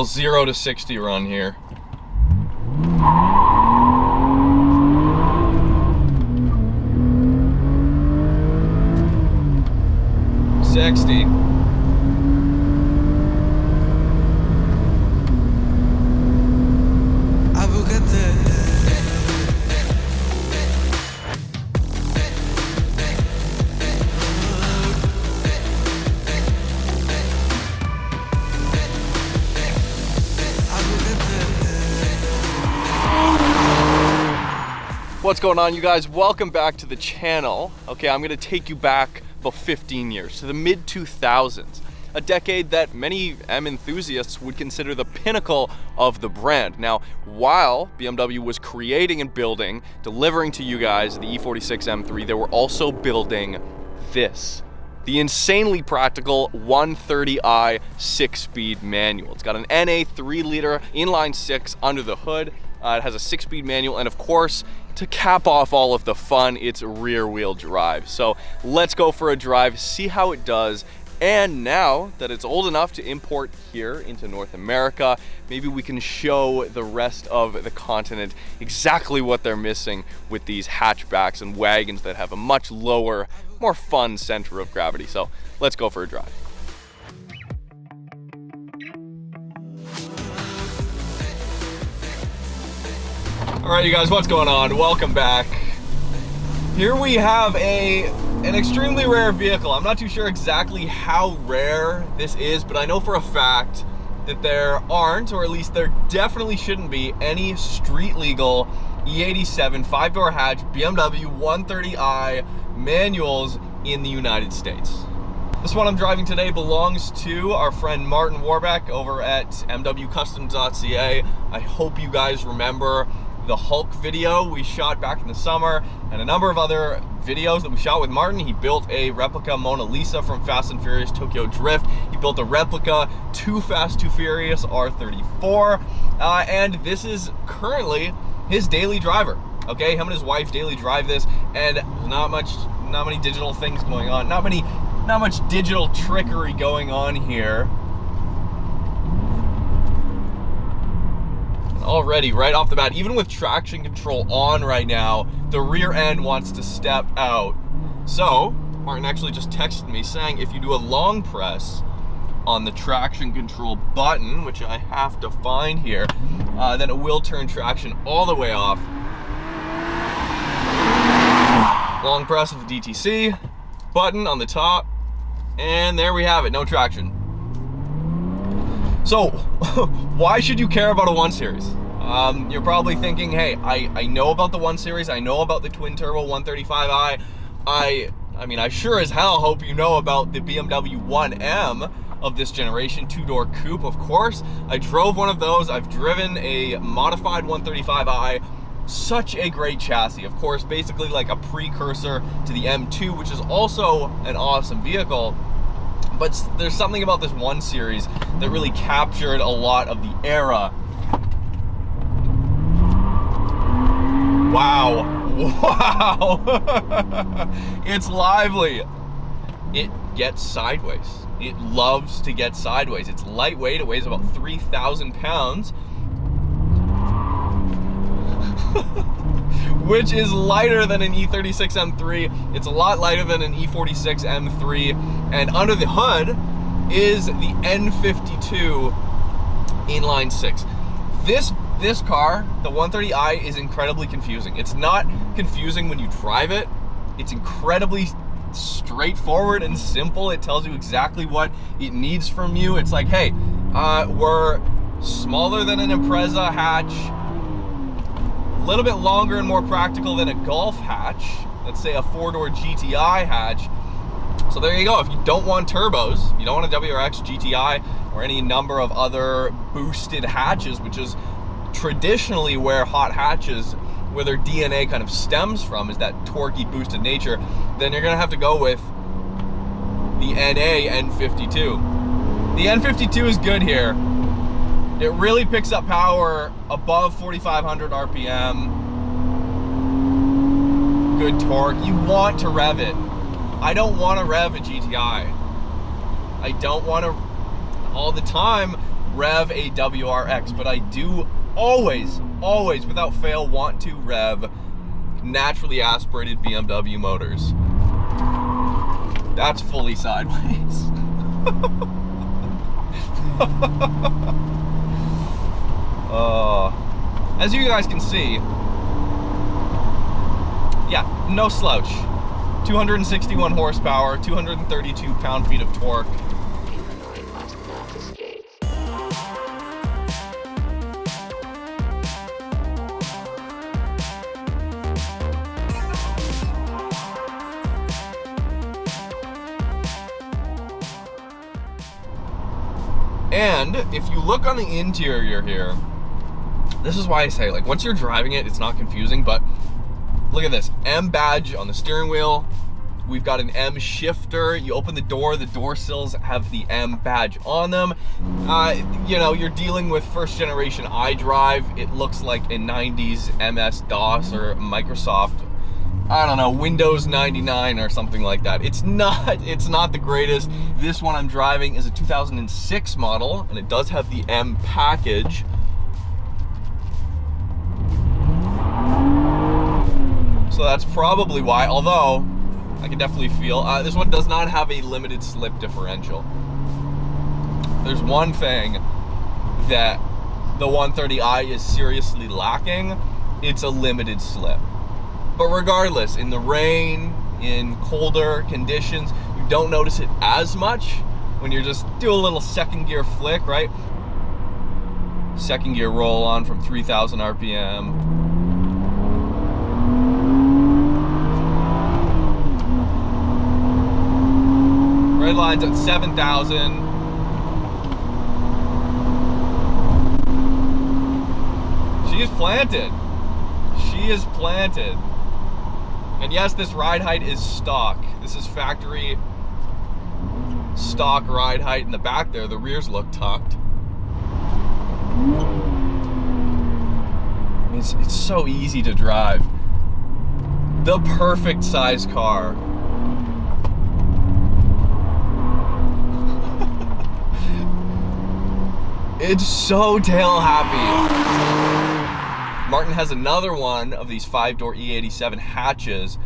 little 0 to 60 run here. $60. What's going on, you guys? Welcome back to the channel. Okay, I'm gonna take you back about 15 years to the mid 2000s, a decade that many M enthusiasts would consider the pinnacle of the brand. Now, while BMW was creating and building, delivering to you guys the E46 M3, they were also building this. The insanely practical 130i 6-speed manual. It's got an NA 3-liter inline 6 under the hood. It has a 6-speed manual, and of course, to cap off all of the fun, it's rear-wheel drive. So let's go for a drive, see how it does. And now that it's old enough to import here into North America, maybe we can show the rest of the continent exactly what they're missing with these hatchbacks and wagons that have a much lower, more fun center of gravity. So let's go for a drive. All right, you guys, what's going on? Welcome back. Here we have an extremely rare vehicle. I'm not too sure exactly how rare this is, but I know for a fact that there aren't, or at least there definitely shouldn't be, any street legal E87 5-door hatch BMW 130i manuals in the United States. This one I'm driving today belongs to our friend Martin Warbeck over at mwcustoms.ca. I hope you guys remember the Hulk video we shot back in the summer and a number of other videos that we shot with Martin. He built a replica Mona Lisa from Fast and Furious Tokyo Drift. He built a replica Too Fast Too Furious R34, and this is currently his daily driver. Okay, him and his wife daily drive this, and not many digital things going on, not much digital trickery going on here. Already, right off the bat, even with traction control on right now, the rear end wants to step out. So, Martin actually just texted me saying if you do a long press on the traction control button, which I have to find here, then it will turn traction all the way off. Long press of the DTC button on the top, and there we have it, no traction. So, why should you care about a 1 Series? You're probably thinking, hey, I know about the 1 Series, I know about the twin-turbo 135i. I mean, I sure as hell hope you know about the BMW 1M of this generation, 2-door coupe, of course. I drove one of those. I've driven a modified 135i. Such a great chassis, of course, basically like a precursor to the M2, which is also an awesome vehicle. But there's something about this 1 Series that really captured a lot of the era. Wow. It's lively. It gets sideways. It loves to get sideways. It's lightweight. It weighs about 3,000 pounds. Which is lighter than an E46 M3. It's a lot lighter than an E46 M3. And under the hood is the N52 inline 6. This car, the 130i, is incredibly confusing. It's not confusing when you drive it. It's incredibly straightforward and simple. It tells you exactly what it needs from you. It's like, hey, we're smaller than an Impreza hatch, a little bit longer and more practical than a Golf hatch, let's say a 4-door GTI hatch. So there you go. If you don't want turbos, you don't want a WRX, GTI, or any number of other boosted hatches, which is traditionally where hot hatches, where their DNA kind of stems from, is that torquey boosted nature, then you're gonna have to go with the NA N52. The N52 is good here. It really picks up power above 4,500 RPM. Good torque. You want to rev it. I don't want to rev a GTI. I don't want to all the time. rev a WRX, but I do always, without fail, want to rev naturally aspirated BMW motors. That's fully sideways. As you guys can see, yeah, no slouch. 261 horsepower, 232 pound-feet of torque. And if you look on the interior here, this is why I say, like, once you're driving it, it's not confusing, but look at this. M badge on the steering wheel. We've got an M shifter. You open the door sills have the M badge on them. You know, you're dealing with first generation iDrive. It looks like a 90s MS-DOS or Microsoft, I don't know, Windows 99 or something like that. It's not the greatest. This one I'm driving is a 2006 model, and it does have the M package. So that's probably why, although I can definitely feel, this one does not have a limited slip differential. There's one thing that the 130i is seriously lacking, it's a limited slip. But regardless, in the rain, in colder conditions, you don't notice it as much when you're just do a little second gear flick, right? Second gear roll on from 3,000 RPM. Red line's at 7,000. She is planted. She is planted. And yes, this ride height is stock. This is factory stock ride height in the back there. The rears look tucked. I mean, it's so easy to drive. The perfect size car. It's so tail happy. Martin has another one of these 5-door E87 hatches,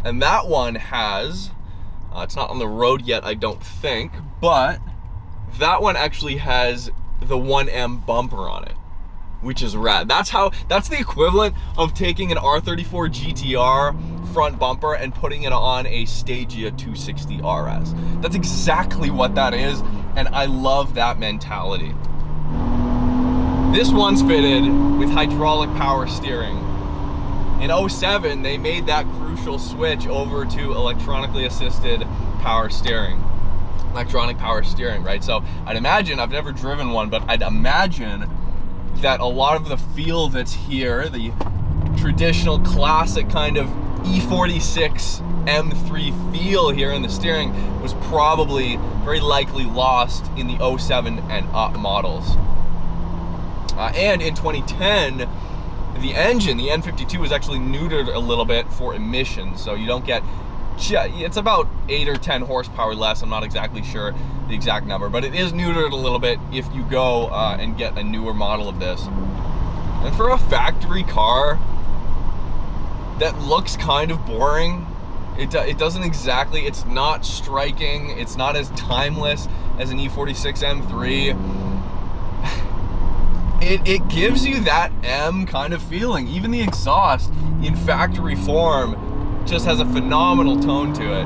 and that one has, it's not on the road yet, I don't think, but that one actually has the 1M bumper on it, which is rad. That's the equivalent of taking an R34 GTR front bumper and putting it on a Stagia 260 RS. That's exactly what that is, and I love that mentality. This one's fitted with hydraulic power steering. In 07, they made that crucial switch over to electronically assisted power steering. Electronic power steering, right? So I'd imagine, I've never driven one, but I'd imagine that a lot of the feel that's here, the traditional classic kind of E46 M3 feel here in the steering, was probably very likely lost in the 07 and up models. And in 2010, the engine, the N52, was actually neutered a little bit for emissions, so you don't get, it's about 8 or 10 horsepower less, I'm not exactly sure the exact number, but it is neutered a little bit if you go and get a newer model of this. And for a factory car that looks kind of boring, it doesn't exactly, it's not striking, it's not as timeless as an E46 M3. It gives you that M kind of feeling. Even the exhaust in factory form just has a phenomenal tone to it.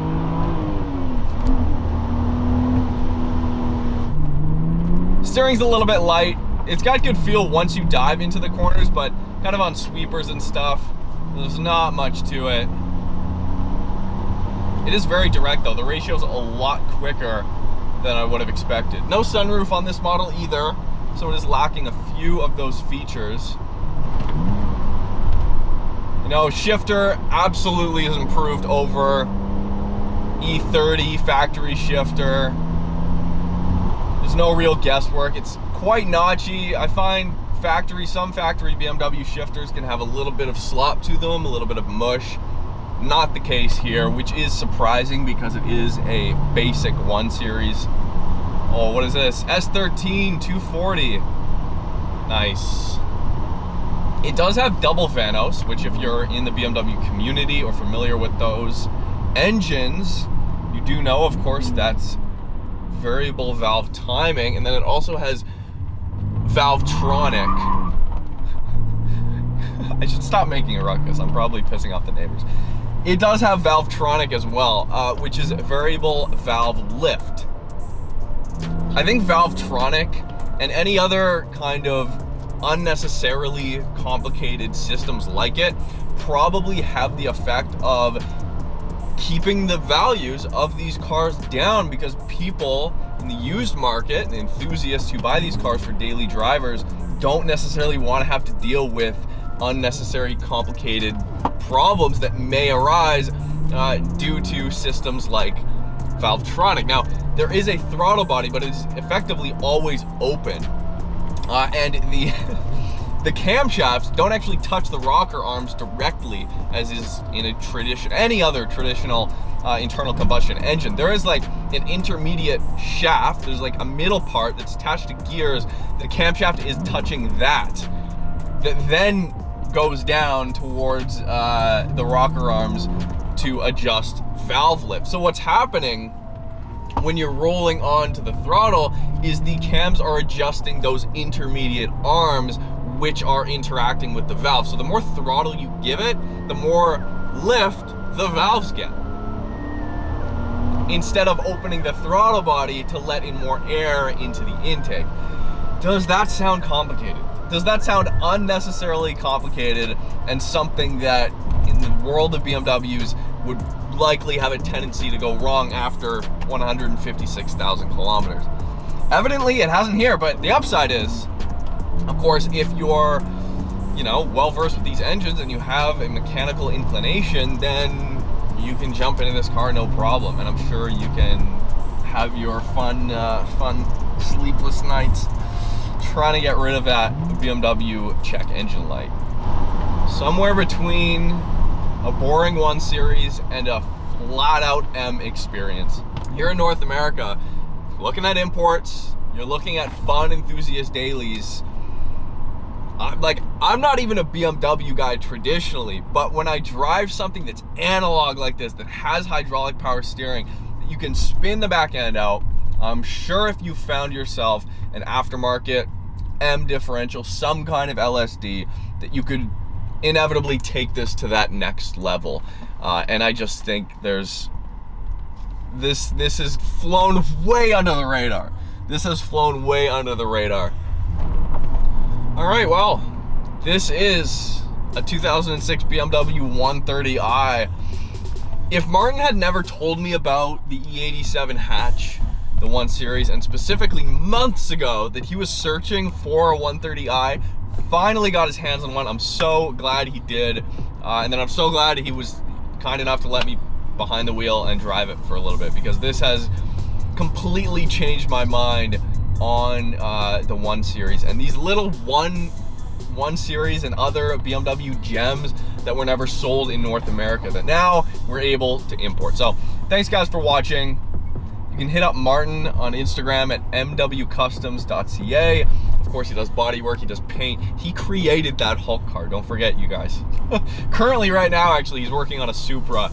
Steering's a little bit light. It's got good feel once you dive into the corners, but kind of on sweepers and stuff, there's not much to it. It is very direct though. The ratio's a lot quicker than I would have expected. No sunroof on this model either, so it is lacking a few of those features. You know, shifter absolutely is improved over E30 factory shifter. There's no real guesswork. It's quite notchy. I find some factory BMW shifters can have a little bit of slop to them, a little bit of mush. Not the case here, which is surprising because it is a basic 1 Series Oh, what is this? S13 240. Nice. It does have double Vanos, which if you're in the BMW community or familiar with those engines, you do know, of course, that's variable valve timing. And then it also has Valvetronic. I should stop making a ruckus. I'm probably pissing off the neighbors. It does have Valvetronic as well, which is variable valve lift. I think Valvetronic and any other kind of unnecessarily complicated systems like it probably have the effect of keeping the values of these cars down, because people in the used market, the enthusiasts who buy these cars for daily drivers, don't necessarily want to have to deal with unnecessary complicated problems that may arise due to systems like Valvetronic. Now, there is a throttle body, but it's effectively always open. And the camshafts don't actually touch the rocker arms directly, as is in any other traditional internal combustion engine. There is like an intermediate shaft. There's like a middle part that's attached to gears. The camshaft is touching that then goes down towards the rocker arms to adjust valve lift. So what's happening when you're rolling onto the throttle is the cams are adjusting those intermediate arms, which are interacting with the valve. So the more throttle you give it, the more lift the valves get, instead of opening the throttle body to let in more air into the intake. Does that sound complicated? Does that sound unnecessarily complicated, and something that in the world of BMWs would likely have a tendency to go wrong after 156,000 kilometers? Evidently it hasn't here, but the upside is, of course, if you're, well versed with these engines and you have a mechanical inclination, then you can jump into this car no problem, and I'm sure you can have your fun sleepless nights trying to get rid of that BMW check engine light. Somewhere between a boring 1 Series and a flat-out M experience. Here in North America, looking at imports, you're looking at fun enthusiast dailies. I'm not even a BMW guy traditionally, but when I drive something that's analog like this, that has hydraulic power steering, that you can spin the back end out, I'm sure if you found yourself an aftermarket M differential, some kind of LSD, that you could inevitably take this to that next level. And I just think this has flown way under the radar. This has flown way under the radar. All right, well, this is a 2006 BMW 130i. If Martin had never told me about the E87 hatch, the 1 Series, and specifically months ago that he was searching for a 130i, finally got his hands on one, I'm so glad he did. And then I'm so glad he was kind enough to let me behind the wheel and drive it for a little bit, because this has completely changed my mind on the 1 Series and these little 1 Series and other BMW gems that were never sold in North America that now we're able to import. So thanks guys for watching. You can hit up Martin on Instagram at mwcustoms.ca. Of course, he does body work, he does paint. He created that Hulk car, don't forget, you guys. Currently, right now, actually, he's working on a Supra.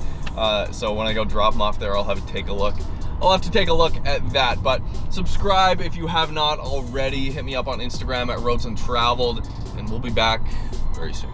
So when I go drop him off there, I'll have to take a look. I'll have to take a look at that. But subscribe if you have not already. Hit me up on Instagram at Untraveled, and we'll be back very soon.